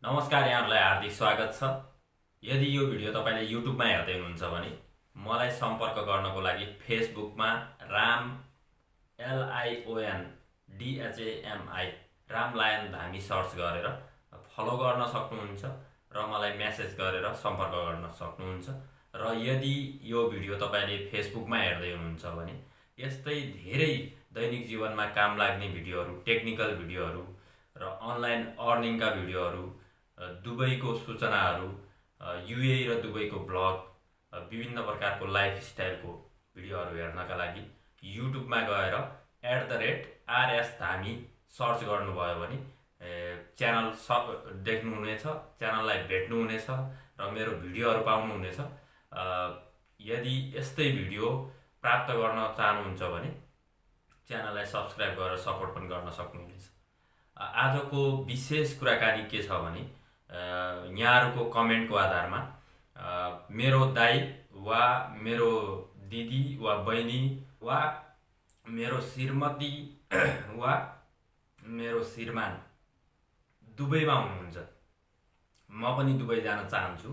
नमस्कार, यहाँहरूलाई हार्दिक स्वागत छ। यदि यो भिडियो तपाईले युट्युबमा हेर्दै हुनुहुन्छ भने मलाई सम्पर्क गर्नको लागि फेसबुकमा राम LIONDHAMI रामलायन धामी सर्च गरेर फलो गर्न सक्नुहुन्छ र मलाई मेसेज गरेर सम्पर्क गर्न सक्नुहुन्छ। र यदि यो भिडियो तपाईले फेसबुकमा हेर्दै हुनुहुन्छ भने यस्तै धेरै दैनिक जीवनमा काम लाग्ने भिडियोहरू, टेक्निकल भिडियोहरू र अनलाइन अर्निङका भिडियोहरू, दुबईको सूचनाहरू, युए र दुबईको ब्लग, विभिन्न प्रकारको लाइफस्टाइलको भिडियोहरू हेर्नका लागि युट्युबमा गएर @rsdhami सर्च गर्नुभयो भने च्यानल देख्नुहुनेछ, च्यानललाई भेट्नुहुनेछ र मेरो भिडियोहरू पाउनुहुनेछ। यदि यस्तै भिडियो प्राप्त गर्न चाहनुहुन्छ भने च्यानललाई सब्स्क्राइब गरेर सपोर्ट पनि गर्न सक्नुहुनेछ। आजको विशेष कुराकानी के छ भने यहाँहरूको कमेन्टको आधारमा मेरो दाइ वा मेरो दिदी वा बहिनी वा मेरो श्रीमती वा मेरो श्रीमान दुबईमा हुनुहुन्छ। म पनि दुबई जान चाहन्छु,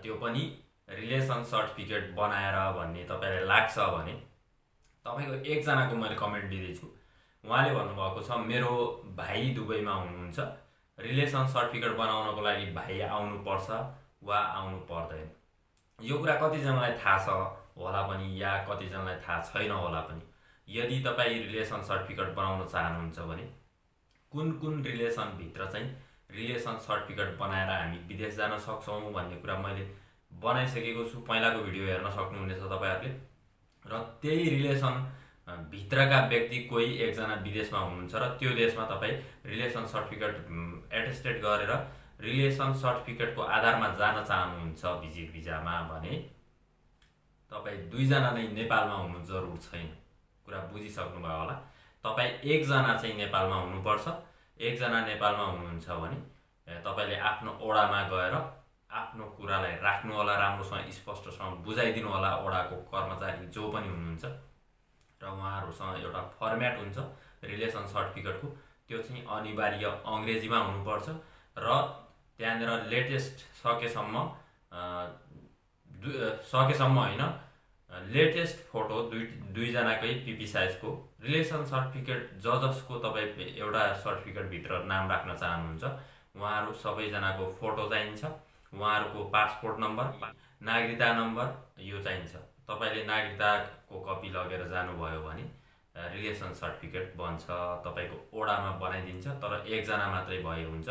त्यो पनि रिलेसन सर्टिफिकेट बनाएर भन्ने तपाईलाई लाग्छ भने तपाईको एकजनाको मैले कमेन्ट दिँदैछु। उहाँले भन्नुभएको छ मेरो भाइ दुबईमा हुनुहुन्छ, रिलेसन सर्टिफिकेट बनाउनको लागि भाइ आउनुपर्छ वा आउनु पर्दैन। यो कुरा कतिजनालाई थाहा छ होला पनि या कतिजनालाई थाहा छैन होला पनि। यदि तपाईँ रिलेसन सर्टिफिकेट बनाउन चाहनुहुन्छ भने कुन रिलेसन भित्र चाहिँ रिलेसन सर्टिफिकेट बनाएर हामी विदेश जान सक्छौँ भन्ने कुरा मैले बनाइसकेको छु। पहिलाको भिडियो हेर्न सक्नुहुनेछ तपाईहरुले। र त्यही रिलेसन भित्रका व्यक्ति कोही एकजना विदेशमा हुनुहुन्छ र त्यो देशमा तपाईँ रिलेसन सर्टिफिकेट एटेस्टेड गरेर रिलेसन सर्टिफिकेटको आधारमा जान चाहनुहुन्छ भिजिट भिजामा भने तपाईँ दुईजना नै नेपालमा हुनु जरुर छैन। कुरा बुझिसक्नुभयो होला। तपाईँ एकजना चाहिँ नेपालमा हुनुपर्छ। एकजना नेपालमा हुनुहुन्छ भने तपाईले आफ्नो ओडामा गएर आफ्नो कुरालाई राख्नु होला, राम्रोसँग स्पष्टसँग बुझाइदिनु होला ओडाको कर्मचारी जो पनि हुनुहुन्छ। र उहाँहरुसँग एउटा फर्म्याट हुन्छ रिलेसन सर्टिफिकेटको, त्यो चाहिँ अनिवार्य अंग्रेजीमा हुनुपर्छ र त्यहाँनिर लेटेस्ट सकेसम्म हैन, लेटेस्ट फोटो दुईजनाकै पिपी साइजको रिलेसन सर्टिफिकेट जसको तपाईँ एउटा सर्टिफिकेट भित्र नाम राख्न चाहनुहुन्छ उहाँहरु सबैजनाको फोटो चाहिन्छ। उहाँहरुको पासपोर्ट नम्बर, नागरिकता नम्बर यो चाहिन्छ। तपाईले नागरिकताको कपी लगेर जानुभयो भने रिलेसन सर्टिफिकेट बन्छ, तपाईको ओडामा बनाइदिन्छ। तर एकजना मात्रै भए हुन्छ।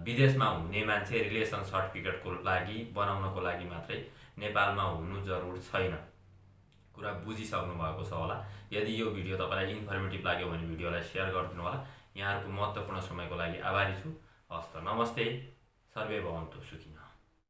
विदेशमा हुने मान्छे रिलेसन सर्टिफिकेटको लागि बनाउनको लागि मात्रै नेपालमा हुनु जरुर छैन। कुरा बुझिसक्नु भएको छ होला। यदि यो भिडियो तपाईलाई इन्फर्मेटिभ लाग्यो भने भिडियोलाई शेयर गरिदिनु होला। यहाँहरुको महत्त्वपूर्ण समयको लागि आभारी छु। हस्त, नमस्ते, सर्वे भवन्तु सुखिनः।